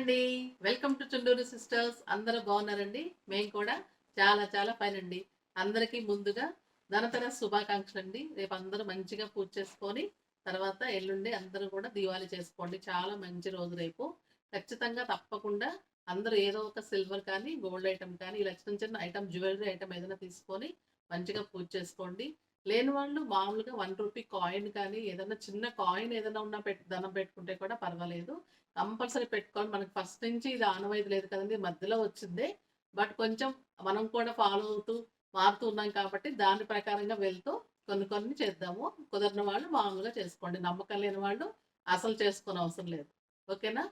అండి. Welcome to Chunduru sisters. అందరూ బాగున్నారండి? మేము కూడా చాలా చాలా ఫైన్ అండి. అందరికీ ముందుగా ధనతెరస్ శుభాకాంక్షలండి. రేపు అందరూ మంచిగా పూజ చేసుకొని తర్వాత ఎల్లుండి అందరూ కూడా దీవాళి చేసుకోండి. చాలా మంచి రోజు రేపు. ఖచ్చితంగా తప్పకుండా అందరూ ఏదో ఒక సిల్వర్ కానీ, గోల్డ్ ఐటెమ్ కానీ ఇలా చిన్న చిన్న ఐటెమ్ జ్యువెలరీ ఐటెమ్ ఏదైనా తీసుకొని మంచిగా పూజ చేసుకోండి. లేని వాళ్ళు మామూలుగా రూ. 1 కాయిన్ కానీ ఏదైనా చిన్న కాయిన్ ఏదైనా ఉన్నా దండం పెట్టుకుంటే కూడా పర్వాలేదు. కంపల్సరీ పెట్టుకోవాలి. మనకు ఫస్ట్ నుంచి ఇది ఆనవాయితీ లేదు కదండీ! మధ్యలో వచ్చిందే. బట్ కొంచెం మనం కూడా ఫాలో అవుతూ, మారుతూ ఉన్నాం కాబట్టి దాని ప్రకారంగా వెళ్తూ కొన్ని కొన్ని చేద్దాము. కుదరని వాళ్ళు మామూలుగా చేసుకోండి. నమ్మకం లేని వాళ్ళు అసలు చేసుకోనవసరం లేదు. ఓకేనా?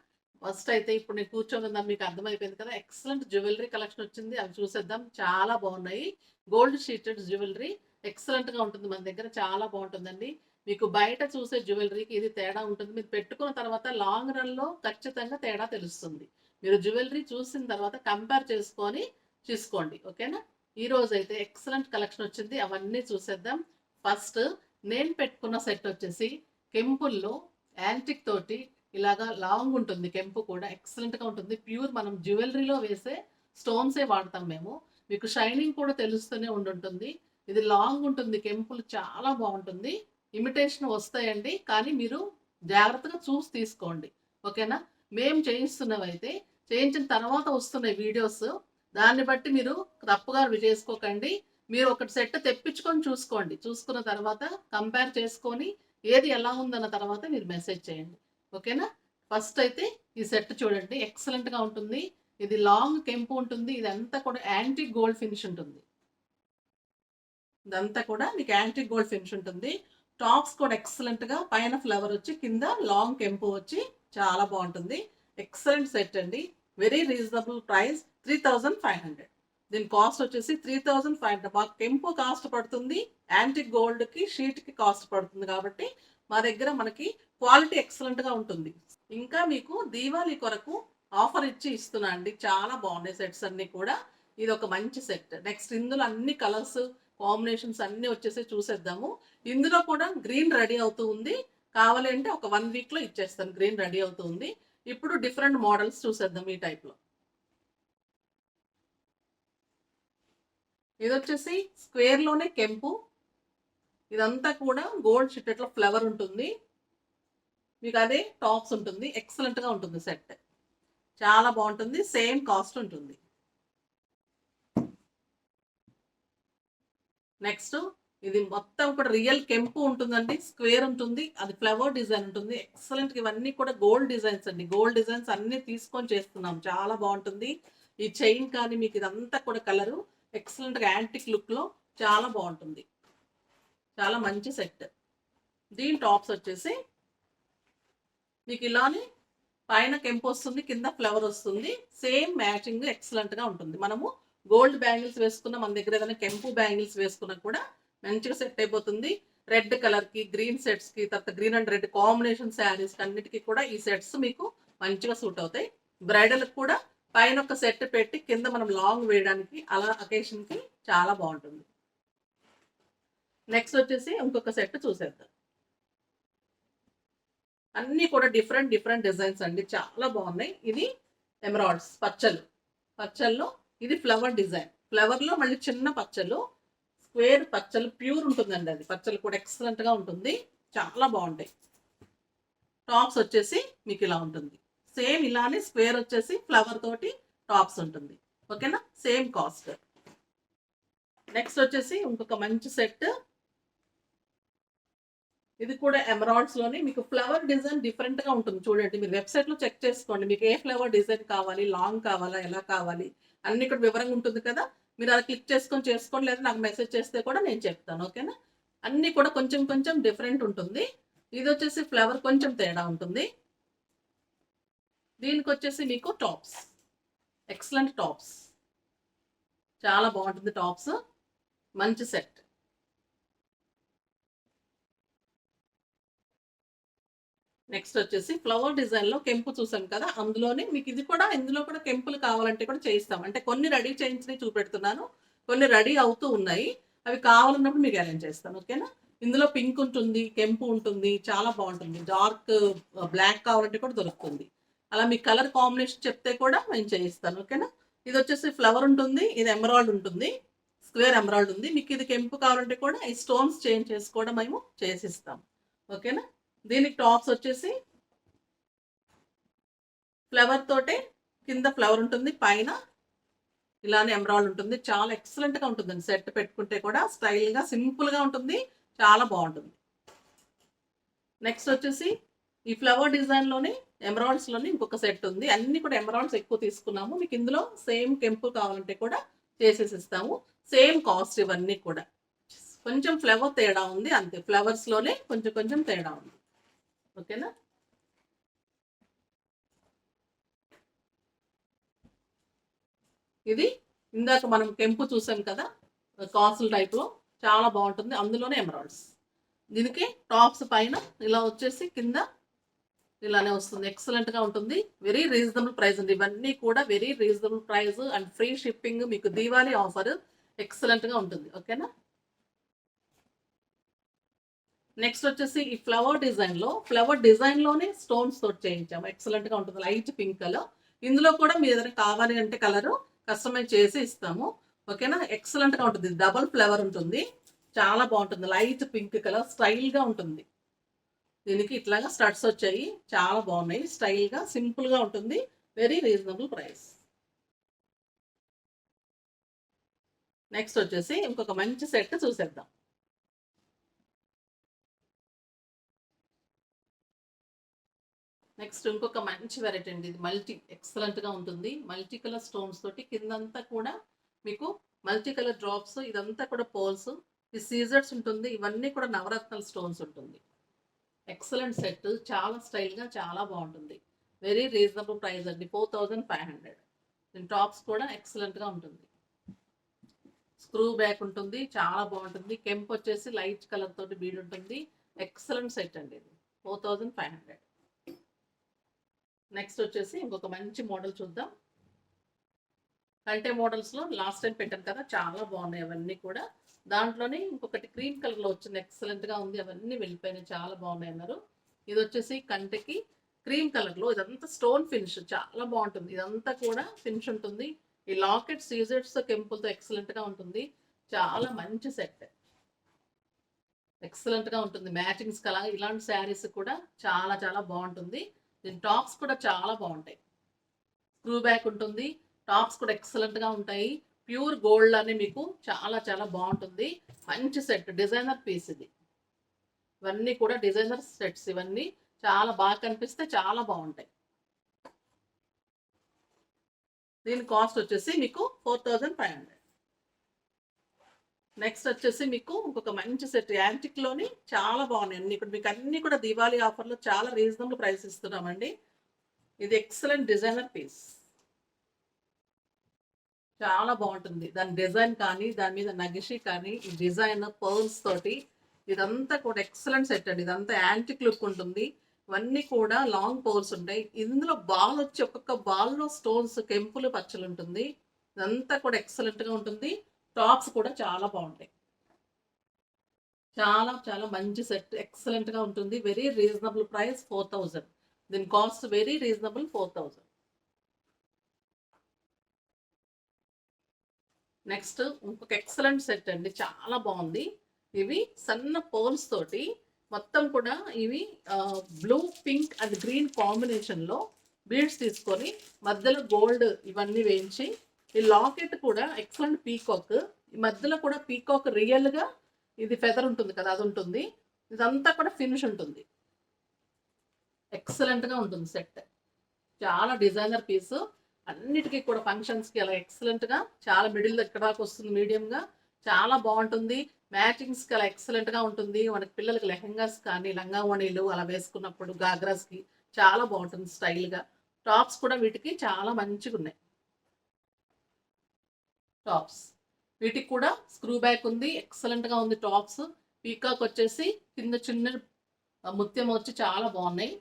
ఫస్ట్ అయితే ఇప్పుడు నేను కూర్చొని ఉన్నాను మీకు అర్థమైపోయింది కదా! ఎక్సలెంట్ జ్యువెలరీ కలెక్షన్ వచ్చింది. అవి చూసేద్దాం. చాలా బాగున్నాయి. గోల్డ్ షీటెడ్ జ్యువెలరీ ఎక్సలెంట్‌గా ఉంటుంది మన దగ్గర. చాలా బాగుంటుందండి. మీకు బయట చూసే జ్యువెలరీకి ఇది తేడా ఉంటుంది. మీరు పెట్టుకున్న తర్వాత లాంగ్ రన్‌లో ఖచ్చితంగా తేడా తెలుస్తుంది. మీరు జ్యువెలరీ చూసిన తర్వాత కంపేర్ చేసుకొని తీసుకోండి. ఓకేనా? ఈరోజైతే ఎక్సలెంట్ కలెక్షన్ వచ్చింది. అవన్నీ చూసేద్దాం. ఫస్ట్ నేను పెట్టుకున్న సెట్ వచ్చేసి కెంపుల్లో యాంటిక్ తోటి ఇలాగా లాంగ్ ఉంటుంది. కెంపు కూడా ఎక్సలెంట్‌గా ఉంటుంది. ప్యూర్ మనం జ్యువెలరీలో వేసే స్టోన్సే వాడతాం మేము. మీకు షైనింగ్ కూడా తెలుస్తూనే ఉండుంటుంది. ఇది లాంగ్ ఉంటుంది. కెంపులు చాలా బాగుంటుంది. ఇమిటేషన్ వస్తాయండి. కానీ మీరు జాగ్రత్తగా చూసి తీసుకోండి. ఓకేనా? మేము చేయిస్తున్నవైతే చేయించిన తర్వాత వస్తున్నాయి వీడియోస్. దాన్ని బట్టి మీరు తప్పుగా చేసుకోకండి. మీరు ఒకటి సెట్ తెప్పించుకొని చూసుకోండి. చూసుకున్న తర్వాత కంపేర్ చేసుకొని ఏది ఎలా ఉందన్న తర్వాత మీరు మెసేజ్ చేయండి. ఓకేనా? ఫస్ట్ అయితే ఈ సెట్ చూడండి. ఎక్సలెంట్‌గా ఉంటుంది. ఇది లాంగ్ కెంపు ఉంటుంది. ఇదంతా కూడా యాంటిక్ గోల్డ్ ఫినిష్ ఉంటుంది. ఇదంతా కూడా మీకు యాంటిక్ గోల్డ్ ఫినిష్ ఉంటుంది. టాప్స్ కూడా ఎక్సలెంట్‌గా పైన ఫ్లవర్ వచ్చి కింద లాంగ్ కెంపు వచ్చి చాలా బాగుంటుంది. ఎక్సలెంట్ సెట్ అండి. Very reasonable price 3500. దీని కాస్ట్ వచ్చేసి 3500. మాకు కెంపు కాస్ట్ పడుతుంది. యాంటిక్ గోల్డ్‌కి షీట్‌కి కాస్ట్ పడుతుంది కాబట్టి మా దగ్గర మనకి క్వాలిటీ ఎక్సలెంట్‌గా ఉంటుంది. ఇంకా మీకు దీవాళి కొరకు ఆఫర్ ఇచ్చి ఇస్తున్నా అండి. చాలా బాగున్నాయి సెట్స్ అన్నీ కూడా. ఇది ఒక మంచి సెట్. నెక్స్ట్ ఇందులో అన్ని కలర్స్ కాంబినేషన్స్ అన్నీ వచ్చేసి చూసేద్దాము. ఇందులో కూడా గ్రీన్ రెడీ అవుతూ ఉంది. కావాలి అంటే ఒక 1 వీక్‌లో ఇచ్చేస్తాను. గ్రీన్ రెడీ అవుతూ ఉంది. ఇప్పుడు డిఫరెంట్ మోడల్స్ చూసేద్దాం ఈ టైప్‌లో. ఇదొచ్చేసి స్క్వేర్‌లోనే కెంపు. ఇదంతా కూడా గోల్డ్ షిట్టెట్లో ఫ్లవర్ ఉంటుంది. మీకు అదే టాప్స్ ఉంటుంది. ఎక్సలెంట్‌గా ఉంటుంది సెట్. చాలా బాగుంటుంది. సేమ్ కాస్ట్ ఉంటుంది. నెక్స్ట్ ఇది మొత్తం కూడా రియల్ కెంపు ఉంటుందండి. స్క్వేర్ ఉంటుంది. అది ఫ్లవర్ డిజైన్ ఉంటుంది. ఎక్సలెంట్. ఇవన్నీ కూడా గోల్డ్ డిజైన్స్ అండి. గోల్డ్ డిజైన్స్ అన్ని తీసుకొని చేస్తున్నాం. చాలా బాగుంటుంది. ఈ చైన్ కానీ మీకు ఇదంతా కూడా కలరు ఎక్సలెంట్గా యాంటిక్ లుక్లో చాలా బాగుంటుంది. చాలా మంచి సెట్. దీని టాప్స్ వచ్చేసి మీకు ఇలానే పైన కెంపు వస్తుంది, కింద ఫ్లవర్ వస్తుంది. సేమ్ మ్యాచింగ్ ఎక్సలెంట్గా ఉంటుంది. మనము గోల్డ్ బ్యాంగిల్స్ వేసుకున్న మన దగ్గర ఏదైనా కెంపు బ్యాంగిల్స్ వేసుకున్నా కూడా మంచిగా సెట్ అయిపోతుంది. రెడ్ కలర్కి గ్రీన్ సెట్స్కి తర్వాత green and red combination saris అన్నిటికీ కూడా ఈ సెట్స్ మీకు మంచిగా సూట్ అవుతాయి. బ్రైడల్కి కూడా పైన ఒక సెట్ పెట్టి కింద మనం లాంగ్ వేయడానికి అలా అకేషన్కి చాలా బాగుంటుంది. నెక్స్ట్ వచ్చేసి ఇంకొక సెట్ చూసేద్దాం. అన్నీ కూడా డిఫరెంట్ డిఫరెంట్ డిజైన్స్ అండి. చాలా బాగున్నాయి. ఇది ఎమరాల్డ్స్ పచ్చల్లో ఇది ఫ్లవర్ డిజైన్. ఫ్లవర్లో మళ్ళీ చిన్న పచ్చలు, స్క్వేర్ పచ్చలు ప్యూర్ ఉంటుందండి. అది పచ్చలు కూడా ఎక్సలెంట్గా ఉంటుంది. చాలా బాగుంటాయి. టాప్స్ వచ్చేసి మీకు ఇలా ఉంటుంది. సేమ్ ఇలానే స్క్వేర్ వచ్చేసి ఫ్లవర్ తోటి టాప్స్ ఉంటుంది. ఓకేనా? Same cost. నెక్స్ట్ వచ్చేసి ఇంకొక మంచి సెట్. ఇది కూడా ఎమరాల్డ్స్ లోని మీకు ఫ్లవర్ డిజైన్ డిఫరెంట్ గా ఉంటుంది. చూడండి, మీరు వెబ్సైట్ లో చెక్ చేసుకోండి. మీకు ఏ ఫ్లవర్ డిజైన్ కావాలి, లాంగ్ కావాలా, ఎలా కావాలి అన్ని ఇక్కడ వివరంగా ఉంటుంది కదా. మీరు అది క్లిక్ చేసుకోండి, లేదా నాకు మెసేజ్ చేస్తే కూడా నేను చెప్తాను. ఓకేనా? అన్ని కూడా కొంచెం కొంచెం డిఫరెంట్ ఉంటుంది. ఇది వచ్చేసి ఫ్లవర్ కొంచెం తేడా ఉంటుంది. దీనికి వచ్చేసి మీకు టాప్స్, ఎక్సలెంట్ టాప్స్, చాలా బాగుంటుంది. టాప్స్ మంచి సెట్. నెక్స్ట్ వచ్చేసి ఫ్లవర్ డిజైన్ లో కెంపు చూసాం కదా, అందులోనే మీకు ఇది కూడా ఇందులో కూడా కెంపులు కావాలంటే కూడా చేయిస్తాం. అంటే కొన్ని రెడీ చేయించి చూపెడుతున్నాను, కొన్ని రెడీ అవుతూ ఉన్నాయి. అవి కావాలన్నప్పుడు మీకు అరేంజ్ చేస్తాను. ఓకేనా? ఇందులో పింక్ ఉంటుంది, కెంపు ఉంటుంది, చాలా బాగుంటుంది. డార్క్ బ్లాక్ కావాలంటే కూడా దొరుకుతుంది. అలా మీ కలర్ కాంబినేషన్ చెప్తే కూడా నేను చేయిస్తాను. ఓకేనా? ఇది వచ్చేసి ఫ్లవర్ ఉంటుంది, ఇది ఎమరాల్డ్ ఉంటుంది, స్క్వేర్ ఎమరాల్డ్ ఉంది. మీకు ఇది కెంపు కావాలంటే కూడా ఈ స్టోన్స్ చేంజ్ చేసి కూడా మేము చేసిస్తాం. ఓకేనా? దీనికి టాప్స్ వచ్చేసి ఫ్లవర్ తోటే, కింద ఫ్లవర్ ఉంటుంది, పైన ఇలానే ఎమరాల్డ్ ఉంటుంది. చాలా ఎక్సలెంట్గా ఉంటుందండి. సెట్ పెట్టుకుంటే కూడా స్టైల్గా సింపుల్గా ఉంటుంది, చాలా బాగుంటుంది. నెక్స్ట్ వచ్చేసి ఈ ఫ్లవర్ డిజైన్లోనే ఎమరాల్డ్స్లోనే ఇంకొక సెట్ ఉంది. అన్ని కూడా ఎమరాల్డ్స్ ఎక్కువ తీసుకున్నాము. మీకు ఇందులో సేమ్ కెంపు కావాలంటే కూడా చేసేసి ఇస్తాము. సేమ్ కాస్ట్ ఇవన్నీ కూడా. కొంచెం ఫ్లవర్ తేడా ఉంది అంతే. ఫ్లవర్స్లోనే కొంచెం కొంచెం తేడా ఉంది. ఓకేనా? ఇది ఇందాక మనం కెంపు చూసాం కదా, కాసుల టైప్లో చాలా బాగుంటుంది. అందులోనే ఎమరాల్డ్స్. దీనికి టాప్స్ పైన ఇలా వచ్చేసి కింద ఇలానే వస్తుంది. ఎక్సలెంట్గా ఉంటుంది. వెరీ రీజనబుల్ ప్రైస్ అండి. ఇవన్నీ కూడా very reasonable price and free shipping. మీకు దీవాళీ ఆఫర్ ఎక్సలెంట్గా ఉంటుంది. ఓకేనా? నెక్స్ట్ వచ్చేసి ఈ ఫ్లవర్ డిజైన్లోనే స్టోన్స్ తోటి చేయించాము. ఎక్సలెంట్గా ఉంటుంది. Light pink colour. ఇందులో కూడా మీ ఏదైనా కావాలి అంటే కలరు కస్టమైజ్ చేసి ఇస్తాము. ఓకేనా? ఎక్సలెంట్గా ఉంటుంది. డబల్ ఫ్లవర్ ఉంటుంది, చాలా బాగుంటుంది. లైట్ పింక్ కలర్ స్టైల్గా ఉంటుంది. దీనికి ఇట్లాగా స్టడ్స్ వచ్చాయి, చాలా బాగున్నాయి. స్టైల్గా సింపుల్గా ఉంటుంది. Very reasonable price. నెక్స్ట్ వచ్చేసి ఇంకొక మంచి సెట్ చూసేద్దాం. నెక్స్ట్ ఇంకొక మంచి వెరైటీ అండి. ఇది ఎక్సలెంట్గా ఉంటుంది. మల్టీ కలర్ స్టోన్స్ తోటి కిందంతా కూడా మీకు మల్టీ కలర్ డ్రాప్స్, ఇదంతా కూడా పోల్స్, ఈ సీజర్స్ ఉంటుంది. ఇవన్నీ కూడా నవరత్నాల స్టోన్స్ ఉంటుంది. ఎక్సలెంట్ సెట్, చాలా స్టైల్గా చాలా బాగుంటుంది. వెరీ రీజనబుల్ ప్రైస్ అండి. 4500. దీని టాప్స్ కూడా ఎక్సలెంట్గా ఉంటుంది. స్క్రూ బ్యాక్ ఉంటుంది, చాలా బాగుంటుంది. కెంప్ వచ్చేసి లైట్ కలర్ తోటి బీడ్ ఉంటుంది. ఎక్సలెంట్ సెట్ అండి ఇది. 4500. నెక్స్ట్ వచ్చేసి ఇంకొక మంచి మోడల్ చూద్దాం. కంటే మోడల్స్లో లాస్ట్ టైం పెట్టాను కదా, చాలా బాగున్నాయి అవన్నీ కూడా. దాంట్లోనే ఇంకొకటి క్రీమ్ కలర్లో వచ్చింది, ఎక్సలెంట్గా ఉంది. అవన్నీ వెళ్ళిపోయినాయి, చాలా బాగున్నాయి అన్నారు. ఇది వచ్చేసి కంటకి క్రీమ్ కలర్లో, ఇదంతా స్టోన్ ఫినిష్, చాలా బాగుంటుంది. ఇదంతా కూడా ఫినిష్ ఉంటుంది. ఈ లాకెట్ సీజర్స్ కెంపుల్తో ఎక్సలెంట్గా ఉంటుంది. చాలా మంచి సెట్, ఎక్సలెంట్గా ఉంటుంది. మ్యాచింగ్స్ కలా ఇలాంటి శారీస్ కూడా చాలా చాలా బాగుంటుంది. దీని టాప్స్ కూడా చాలా బాగుంటాయి. స్క్రూ బ్యాక్ ఉంటుంది. టాప్స్ కూడా ఎక్సలెంట్గా ఉంటాయి. ప్యూర్ గోల్డ్ అని మీకు చాలా చాలా బాగుంటుంది. మంచి సెట్, డిజైనర్ పీస్ ఇది. ఇవన్నీ కూడా డిజైనర్ సెట్స్. ఇవన్నీ చాలా బాగా కనిపిస్తే చాలా బాగుంటాయి. దీని కాస్ట్ వచ్చేసి మీకు 4500. నెక్స్ట్ వచ్చేసి మీకు ఇంకొక మంచి సెట్ యాంటిక్లోని చాలా బాగున్నాయి అన్ని. ఇక్కడ మీకు అన్ని కూడా దీవాళీ ఆఫర్లో చాలా రీజనబుల్ ప్రైస్ ఇస్తున్నామండి. ఇది ఎక్సలెంట్ డిజైనర్ పీస్, చాలా బాగుంటుంది. దాని డిజైన్ కానీ, దాని మీద నగిషి కానీ, ఈ డిజైన్ పర్ల్స్ తోటి ఇదంతా కూడా ఎక్సలెంట్ సెట్ అండి. ఇదంతా యాంటిక్ లుక్ ఉంటుంది. ఇవన్నీ కూడా లాంగ్ పర్ల్స్ ఉంటాయి. ఇందులో బాల్ వచ్చి ఒక్కొక్క బాల్లో స్టోన్స్, కెంపులు, పచ్చలు ఉంటుంది. ఇదంతా కూడా ఎక్సలెంట్గా ఉంటుంది. టాప్స్ కూడా చాలా బాగుంటాయి. చాలా చాలా మంచి సెట్, ఎక్సలెంట్గా ఉంటుంది. Very reasonable price 4000. దీని కాస్ట్ వెరీ రీజనబుల్ 4000. నెక్స్ట్ ఇంకొక ఎక్సలెంట్ సెట్ అండి, చాలా బాగుంది. ఇవి సన్న పోల్స్ తోటి మొత్తం కూడా ఇవి బ్లూ, పింక్ అండ్ గ్రీన్ కాంబినేషన్లో బీడ్స్ తీసుకొని మధ్యలో గోల్డ్ ఇవన్నీ వేయించి, ఈ లాకెట్ కూడా ఎక్సలెంట్ పీకాక్. ఈ మధ్యలో కూడా పీకాక్ రియల్గా ఇది ఫెదర్ ఉంటుంది కదా, అది ఉంటుంది. ఇదంతా కూడా ఫినిష్ ఉంటుంది. ఎక్సలెంట్గా ఉంటుంది సెట్. చాలా డిజైనర్ పీసు. అన్నిటికీ కూడా ఫంక్షన్స్కి అలా ఎక్సలెంట్గా, చాలా మిడిల్ ఎక్కడ దాకా వస్తుంది, మీడియంగా చాలా బాగుంటుంది. మ్యాచింగ్స్కి అలా ఎక్సలెంట్గా ఉంటుంది. మనకి పిల్లలకి లెహంగాస్ కానీ, లంగావణీలు అలా వేసుకున్నప్పుడు గాగ్రాస్కి చాలా బాగుంటుంది స్టైల్గా. టాప్స్ కూడా వీటికి చాలా మంచిగా ఉన్నాయి. టాప్స్ వీటికి కూడా స్క్రూ బ్యాక్ ఉంది, ఎక్సలెంట్గా ఉంది. టాప్స్ పీకాక్ వచ్చేసి కింద చిన్న ముత్యం వచ్చి చాలా బాగున్నాయి.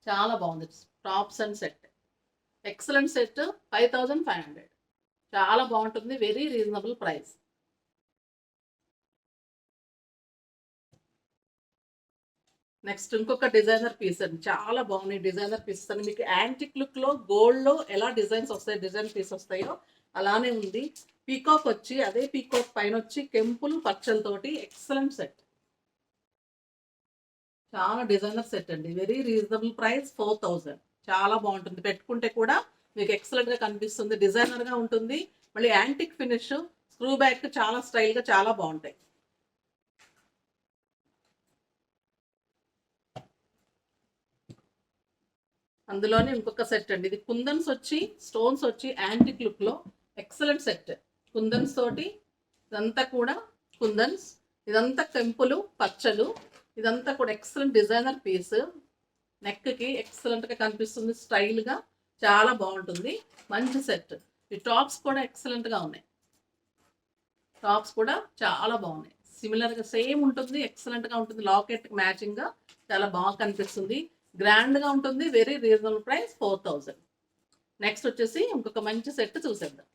చాలా బాగుంది tops and set. Excellent set 5500. చాలా బాగుంటుంది. Very reasonable price. నెక్స్ట్ ఇంకొక డిజైనర్ పీస్ అండి, చాలా బాగున్నాయి డిజైనర్ పీసెస్ అని. మీకు యాంటిక్ లుక్ లో గోల్డ్ లో ఎలా డిజైన్స్ వస్తాయి, డిజైన్ పీస్ వస్తాయో అలానే ఉంది. పీకాక్ వచ్చి అదే పీకాక్ పైన వచ్చి కెంపులు పచ్చలతోటి ఎక్సలెంట్ సెట్. చాలా డిజైనర్ సెట్ అండి, వెరీ రీజనబుల్ ప్రైస్ 4000. చాలా బాగుంటుంది, పెట్టుకుంటే కూడా మీకు ఎక్సలెంట్ గా కనిపిస్తుంది, డిజైనర్ గా ఉంటుంది. మళ్ళీ యాంటిక్ ఫినిష్, స్క్రూ బ్యాక్ చాలా స్టైల్ గా చాలా బాగుంటాయి. అందులోనే ఇంకొక సెట్ అండి, ఇది కుందన్స్ వచ్చి స్టోన్స్ వచ్చి యాంటిక్ లుక్ లో ఎక్సలెంట్ సెట్. కుందన్స్ తోటి ఇదంతా కూడా కుందన్స్, ఇదంతా కెంపులు పచ్చలు, ఇదంతా కూడా ఎక్సలెంట్ డిజైనర్ పీస్. నెక్ కి ఎక్సలెంట్ గా కనిపిస్తుంది, స్టైల్ గా చాలా బాగుంటుంది, మంచి సెట్. ఈ టాప్స్ కూడా ఎక్సలెంట్ గా ఉన్నాయి, టాప్స్ కూడా చాలా బాగున్నాయి. సిమిలర్ గా సేమ్ ఉంటుంది, ఎక్సలెంట్ గా ఉంటుంది, లాకెట్ మ్యాచింగ్ గా చాలా బాగా కనిపిస్తుంది, గ్రాండ్ గా ఉంటుంది. Very reasonable price 4000. నెక్స్ట్ వచ్చేసి ఇంకొక మంచి సెట్ చూసేద్దాం.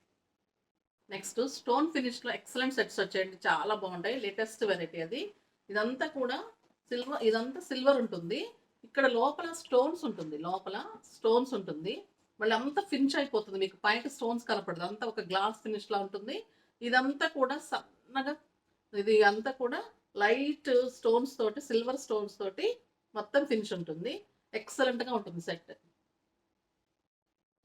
నెక్స్ట్ స్టోన్ ఫినిష్ లో ఎక్సలెంట్ సెట్స్ వచ్చాయండి, చాలా బాగుంటాయి, లేటెస్ట్ వెరైటీ అది. ఇదంతా కూడా సిల్వర్, ఇదంతా సిల్వర్ ఉంటుంది, ఇక్కడ లోపల స్టోన్స్ ఉంటుంది, లోపల స్టోన్స్ ఉంటుంది. మళ్ళీ అంతా ఫినిష్ అయిపోతుంది, మీకు పైన స్టోన్స్ కనపడదు, అంతా ఒక గ్లాస్ ఫినిష్ లా ఉంటుంది. ఇదంతా కూడా సన్నగా, ఇది అంతా కూడా లైట్ స్టోన్స్ తోటి, సిల్వర్ స్టోన్స్ తోటి మొత్తం ఫినిష్ ఉంటుంది, ఎక్సలెంట్ గా ఉంటుంది సెట్.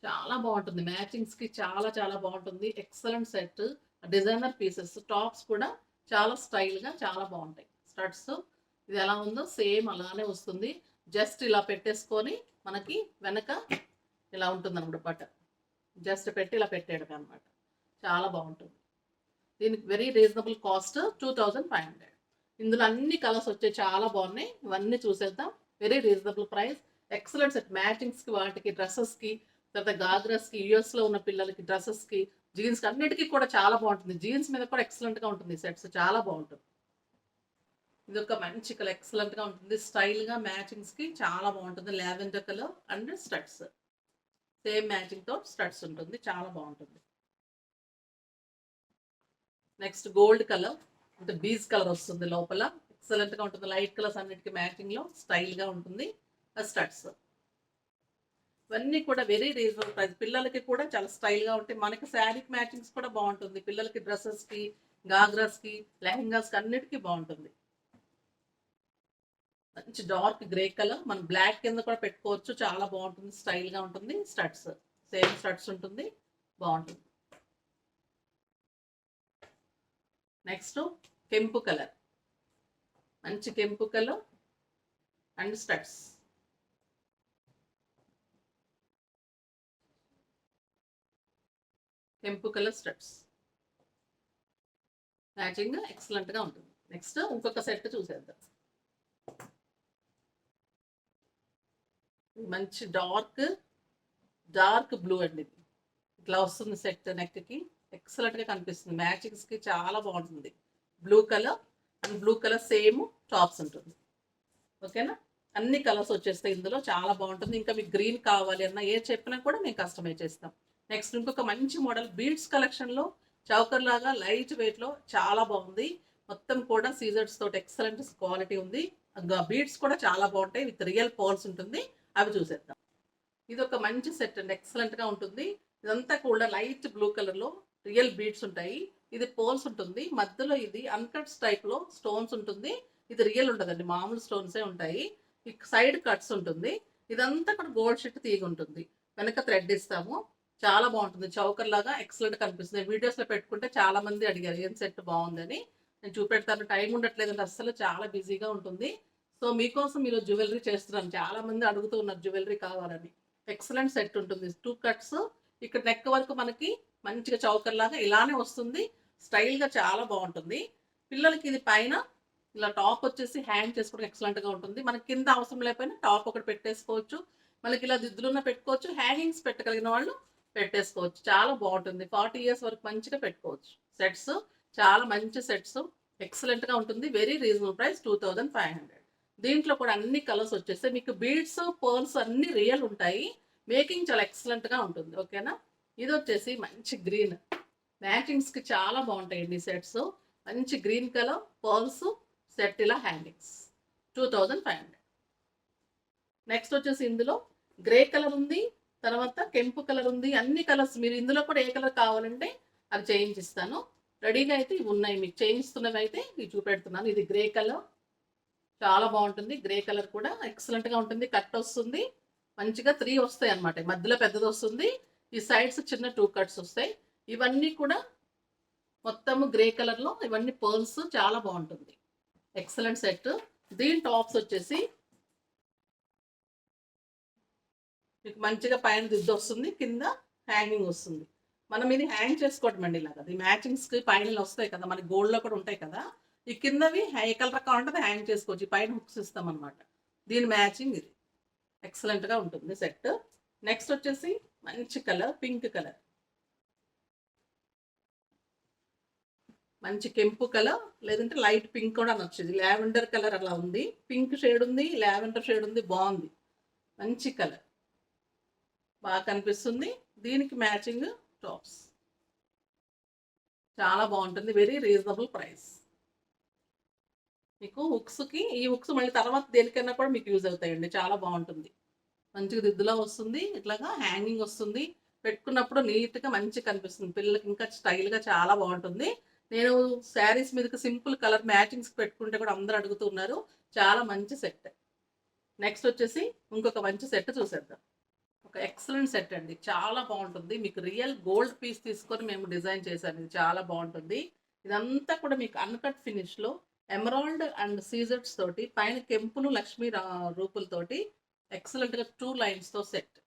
చాలా బాగుంటుంది, మ్యాచింగ్స్ కి చాలా చాలా బాగుంటుంది, excellent set. Designer pieces, tops కూడా చాలా స్టైల్ గా చాలా బాగుంటాయి. స్టడ్స్ ఇది ఎలా ఉందో సేమ్ అలానే వస్తుంది, జస్ట్ ఇలా పెట్టేసుకొని మనకి వెనక ఇలా ఉంటుంది అనమాట, బటన్ జస్ట్ పెట్టి ఇలా పెట్టేయడం అనమాట, చాలా బాగుంటుంది. దీనికి వెరీ రీజనబుల్ కాస్ట్ 2500. ఇందులో అన్ని కలర్స్ వచ్చాయి, చాలా బాగున్నాయి, ఇవన్నీ చూసేద్దాం. Very reasonable price, excellent set. Matchings కి, వాటికి డ్రెస్సెస్ కి, తర్వాత గాగ్రాస్ కి, యుఎస్ లో ఉన్న పిల్లలకి డ్రెస్సెస్ కి, జీన్స్ కి అన్నిటికీ కూడా చాలా బాగుంటుంది. జీన్స్ మీద కూడా ఎక్సలెంట్ గా ఉంటుంది సెట్స్, చాలా బాగుంటుంది. ఇది ఒక మంచి కలర్, ఎక్సలెంట్ గా ఉంటుంది, స్టైల్ గా మ్యాచింగ్స్ కి చాలా బాగుంటుంది. Lavender colour and studs, same matching తో స్టడ్స్ ఉంటుంది, చాలా బాగుంటుంది. నెక్స్ట్ గోల్డ్ కలర్ అంటే బీజ్ కలర్ వస్తుంది లోపల, ఎక్సలెంట్ గా ఉంటుంది, లైట్ కలర్స్ అన్నిటికీ మ్యాచింగ్ లో స్టైల్ గా ఉంటుంది. స్టడ్స్ ఇవన్నీ కూడా వెరీ రీజనబుల్ ప్రైస్, పిల్లలకి కూడా చాలా స్టైల్ గా ఉంటాయి. మనకి శారీకి మ్యాచింగ్స్ కూడా బాగుంటుంది, పిల్లలకి డ్రెస్సెస్ కి, గాగ్రాస్ కి, లెహంగాస్ కి అన్నిటికీ బాగుంటుంది. మంచి డార్క్ గ్రే కలర్, మనం బ్లాక్ కింద కూడా పెట్టుకోవచ్చు, చాలా బాగుంటుంది, స్టైల్ గా ఉంటుంది. స్టడ్స్ సేమ్ స్టడ్స్ ఉంటుంది, బాగుంటుంది. నెక్స్ట్ కెంపు కలర్, మంచి కెంపు కలర్ అండ్ స్టడ్స్. కెంపు కలర్ స్టడ్స్ మ్యాచింగ్ ఎక్సలెంట్ గా ఉంటుంది. నెక్స్ట్ ఇంకొక సెట్ చూసేద్దాం. మంచి డార్క్ బ్లూ అండి, ఇట్లా వస్తుంది సెట్, నెక్ కి ఎక్సలెంట్ గా కనిపిస్తుంది, మ్యాచింగ్స్ కి చాలా బాగుంటుంది. Blue colour and blue colour same tops ఉంటుంది, ఓకేనా. అన్ని కలర్స్ వచ్చేస్తాయి ఇందులో, చాలా బాగుంటుంది. ఇంకా మీకు గ్రీన్ కావాలి అన్న ఏ చెప్పినా కూడా మేము కస్టమైజ్ చేస్తాం. నెక్స్ట్ ఇంకొక మంచి మోడల్ బీడ్స్ కలెక్షన్ లో చౌకర్ లాగా లైట్ వెయిట్ లో చాలా బాగుంది, మొత్తం కూడా సీజర్స్ తోటి ఎక్సలెంట్ క్వాలిటీ ఉంది. బీడ్స్ కూడా చాలా బాగుంటాయి, విత్ రియల్ పర్ల్స్ ఉంటుంది, అవి చూసేద్దాం. ఇది ఒక మంచి సెట్ అండి, ఎక్సలెంట్ గా ఉంటుంది. ఇదంతా కూడా లైట్ బ్లూ కలర్ లో రియల్ బీడ్స్ ఉంటాయి, ఇది పోల్స్ ఉంటుంది, మధ్యలో ఇది అన్కట్స్ టైప్ లో స్టోన్స్ ఉంటుంది. ఇది రియల్ ఉంటుందండి, మామూలు స్టోన్సే ఉంటాయి. సైడ్ కట్స్ ఉంటుంది, ఇదంతా కూడా గోల్డ్ షీట్ తీగ ఉంటుంది, వెనక థ్రెడ్ ఇస్తాము, చాలా బాగుంటుంది, చౌకర్ లాగా ఎక్సలెంట్ కనిపిస్తుంది. వీడియోస్ లో పెట్టుకుంటే చాలా మంది అడిగారు ఏం సెట్ బాగుందని, నేను చూపెడతాను, టైం ఉండట్లేదండి అస్సలు, చాలా బిజీగా ఉంటుంది. సో మీకోసం మీరు జ్యువెలరీ చేస్తున్నాను, చాలా మంది అడుగుతూ ఉన్నారు జ్యువెలరీ కావాలని. ఎక్సలెంట్ సెట్ ఉంటుంది, 2 కట్స్, ఇక్కడ నెక్ వరకు మనకి మంచిగా చౌకర్ లాగా ఇలానే వస్తుంది, స్టైల్ గా చాలా బాగుంటుంది. పిల్లలకి ఇది పైన ఇలా టాప్ వచ్చేసి హ్యాంగ్ చేసుకోవడం ఎక్సలెంట్ గా ఉంటుంది, మనకి కింద అవసరం లేకపోయినా టాప్ ఒకటి పెట్టేసుకోవచ్చు, మనకి ఇలా దిద్దులున్న పెట్టుకోవచ్చు, హ్యాంగింగ్స్ పెట్టగలిగిన వాళ్ళు పెట్టేసుకోవచ్చు, చాలా బాగుంటుంది. 40 ఇయర్స్ వరకు మంచిగా పెట్టుకోవచ్చు. సెట్స్ చాలా మంచి సెట్స్, ఎక్సలెంట్ గా ఉంటుంది, వెరీ రీజనబుల్ ప్రైస్ 2500. దీంట్లో కూడా అన్ని కలర్స్ వచ్చేస్తే మీకు బీడ్స్ పర్ల్స్ అన్ని రియల్ ఉంటాయి, మేకింగ్ చాలా ఎక్సలెంట్ గా ఉంటుంది, ఓకేనా. ఇది వచ్చేసి మంచి గ్రీన్, మ్యాచింగ్స్ కి చాలా బాగుంటాయండి సెట్స్, మంచి గ్రీన్ కలర్ పర్ల్స్ సెట్, ఇలా హ్యాంగింగ్స్ 2500. నెక్స్ట్ వచ్చేసి ఇందులో గ్రే కలర్ ఉంది, తర్వాత కెంపు కలర్ ఉంది. అన్ని కలర్స్ మీరు ఇందులో కూడా ఏ కలర్ కావాలంటే అది చేయించిస్తాను. రెడీగా అయితే ఇవి ఉన్నాయి, మీకు చేయిస్తున్నవి అయితే ఇవి చూపెడుతున్నాను. ఇది గ్రే కలర్, చాలా బాగుంటుంది. గ్రే కలర్ కూడా ఎక్సలెంట్గా ఉంటుంది. కట్ వస్తుంది మంచిగా, 3 వస్తాయి అన్నమాట. మధ్యలో పెద్దది వస్తుంది, ఈ సైడ్స్ చిన్న 2 కట్స్ వస్తాయి. ఇవన్నీ కూడా మొత్తం గ్రే కలర్లో, ఇవన్నీ పర్ల్స్, చాలా బాగుంటుంది. Excellent set. దీని టాప్స్ వచ్చేసి మీకు మంచిగా పైన దిద్దు వస్తుంది, కింద హ్యాంగింగ్ వస్తుంది. మనం ఇది హ్యాంగ్ చేసుకోవటం అండి ఇలాగ. అది మ్యాచింగ్స్కి పైన వస్తాయి కదా, మనకి గోల్డ్లో కూడా ఉంటాయి కదా. ఈ కిందవి ఏ కలర్ కావాలంటే హ్యాంగ్ చేసుకోవచ్చు. ఈ పైన హుక్స్ ఇస్తాం అనమాట. దీని మ్యాచింగ్ ఇది ఎక్సలెంట్గా ఉంటుంది సెట్. నెక్స్ట్ వచ్చేసి మంచి కలర్, పింక్ కలర్, మంచి కెంపు కలర్, లేదంటే లైట్ పింక్ కూడా నచ్చింది. లావెండర్ కలర్ అలా ఉంది, పింక్ షేడ్ ఉంది, లావెండర్ షేడ్ ఉంది, బాగుంది. మంచి కలర్, బాగా కనిపిస్తుంది. దీనికి మ్యాచింగ్ టాప్స్, చాలా బాగుంటుంది. Very reasonable price. మీకు హుక్స్కి, ఈ హుక్స్ మళ్ళీ తర్వాత దేనికైనా కూడా మీకు యూజ్ అవుతాయండి. చాలా బాగుంటుంది. మంచిగా దిద్దులో వస్తుంది, ఇట్లాగా హ్యాంగింగ్ వస్తుంది. పెట్టుకున్నప్పుడు నీట్గా మంచిగా కనిపిస్తుంది. పిల్లలకి ఇంకా స్టైల్గా చాలా బాగుంటుంది. నేను శారీస్ మీదకి సింపుల్ కలర్ మ్యాచింగ్స్ పెట్టుకుంటే కూడా అందరూ అడుగుతున్నారు. చాలా మంచి సెట్. నెక్స్ట్ వచ్చేసి ఇంకొక మంచి సెట్ చూసేద్దాం. ఒక ఎక్సలెంట్ సెట్ అండి, చాలా బాగుంటుంది. మీకు రియల్ గోల్డ్ పీస్ తీసుకొని మేము డిజైన్ చేశాను. ఇది చాలా బాగుంటుంది. ఇదంతా కూడా మీకు అన్కట్ ఫినిష్లో ఎమరాల్డ్ అండ్ సీజర్స్ తోటి, పైన కెంపులు లక్ష్మీ రూపులతోటి ఎక్సలెంట్గా 2 లైన్స్తో సెట్.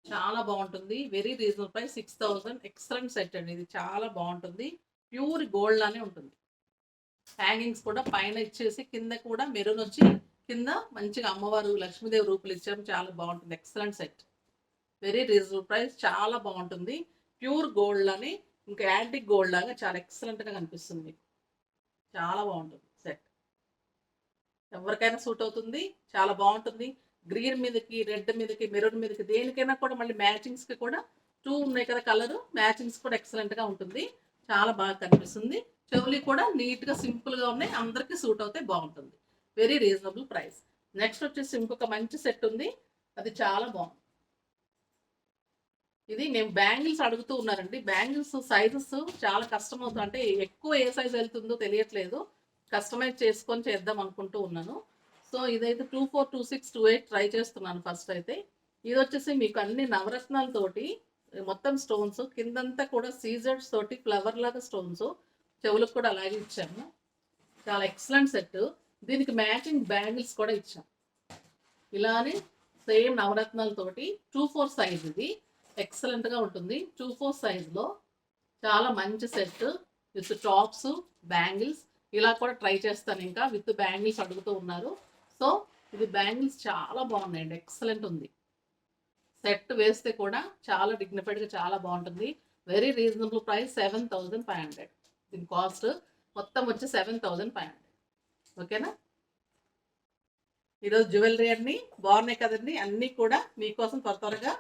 చాలా బాగుంటుంది. Very reasonable price, 6000. Excellent set అండి, ఇది చాలా బాగుంటుంది. ప్యూర్ గోల్డ్ లానే ఉంటుంది. హ్యాంగింగ్స్ కూడా పైన ఇచ్చేసి కింద కూడా మెరూన్ వచ్చి, కింద మంచిగా అమ్మవారు లక్ష్మీదేవి రూపులు ఇచ్చాము. చాలా బాగుంటుంది. Excellent set, very reasonable price, చాలా బాగుంటుంది. ప్యూర్ గోల్డ్ లానే, ఇంకా యాంటిక్ గోల్డ్ లాగా చాలా ఎక్సలెంట్గా కనిపిస్తుంది. చాలా బాగుంటుంది సెట్, ఎవరికైనా సూట్ అవుతుంది. చాలా బాగుంటుంది. గ్రీన్ మీదకి, రెడ్ మీదకి, మెరూన్ మీదకి, దేనికైనా కూడా మళ్ళీ మ్యాచింగ్స్కి కూడా 2 ఉన్నాయి కదా కలరు, మ్యాచింగ్స్ కూడా ఎక్సలెంట్గా ఉంటుంది. చాలా బాగా కనిపిస్తుంది. చెవులు కూడా నీట్గా సింపుల్గా ఉన్నాయి, అందరికీ సూట్ అవుతే బాగుంటుంది. Very reasonable price. నెక్స్ట్ వచ్చేసి ఇంకొక మంచి సెట్ ఉంది, అది చాలా బాగుంది. ఇది మేము బ్యాంగిల్స్ అడుగుతూ ఉన్నారండి. బ్యాంగిల్స్ సైజెస్ చాలా కష్టం అవుతుంది, అంటే ఎక్కువ ఏ సైజ్ వెళ్తుందో తెలియట్లేదు. కస్టమైజ్ చేసుకొని చేద్దాం అనుకుంటూ ఉన్నాను. సో ఇదైతే 24, 26, 28 ట్రై చేస్తున్నాను ఫస్ట్ అయితే. ఇది వచ్చేసి మీకు అన్ని నవరత్నాలతోటి మొత్తం స్టోన్స్, కిందంతా కూడా సీజర్స్ తోటి ఫ్లవర్ లాగా స్టోన్స్, చెవులకు కూడా అలాగే ఇచ్చాము. చాలా ఎక్సలెంట్ సెట్. దీనికి మ్యాచింగ్ బ్యాంగిల్స్ కూడా ఇచ్చాం. ఇలానే సేమ్ నవరత్నాలతోటి 24 సైజ్. ఇది ఎక్సలెంట్గా ఉంటుంది. 24 సైజ్లో చాలా మంచి సెట్ విత్ టాప్స్, బ్యాంగిల్స్. ఇలా కూడా ట్రై చేస్తాను ఇంకా, విత్ బ్యాంగిల్స్ అడుగుతూ ఉన్నారు. సో ఇది బ్యాంగిల్స్ చాలా బాగున్నాయండి, ఎక్సలెంట్ ఉంది. సెట్ వేస్తే కూడా చాలా డిగ్నిఫైడ్గా చాలా బాగుంటుంది. Very reasonable price, 7500. దీని కాస్ట్ మొత్తం వచ్చి 7500. ఓకేనా. ఈరోజు జ్యువెలరీ అన్నీ బాగున్నాయి కదండి. అన్నీ కూడా మీకోసం త్వరగా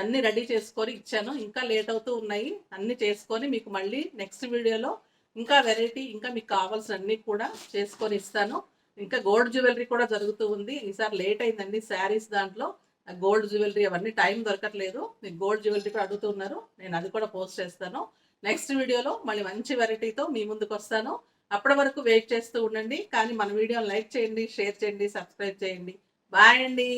అన్నీ రెడీ చేసుకొని ఇచ్చాను. ఇంకా లేట్ అవుతూ ఉన్నాయి. అన్నీ చేసుకొని మీకు మళ్ళీ నెక్స్ట్ వీడియోలో ఇంకా వెరైటీ, ఇంకా మీకు కావాల్సిన అన్నీ కూడా చేసుకొని ఇస్తాను. ఇంకా గోల్డ్ జ్యువెలరీ కూడా జరుగుతూ ఉంది. ఈసారి లేట్ అయిందండి శారీస్ దాంట్లో. గోల్డ్ జ్యువెలరీ అవన్నీ టైం దొరకట్లేదు. మీకు గోల్డ్ జ్యువెలరీ కూడా అడుగుతున్నారు, నేను అది కూడా పోస్ట్ చేస్తాను. నెక్స్ట్ వీడియోలో మళ్ళీ మంచి వెరైటీతో మీ ముందుకు వస్తాను. అప్పటి వరకు వెయిట్ చేస్తూ ఉండండి. కానీ మన వీడియోని లైక్ చేయండి, షేర్ చేయండి, సబ్స్క్రైబ్ చేయండి. బాయ్ అండి.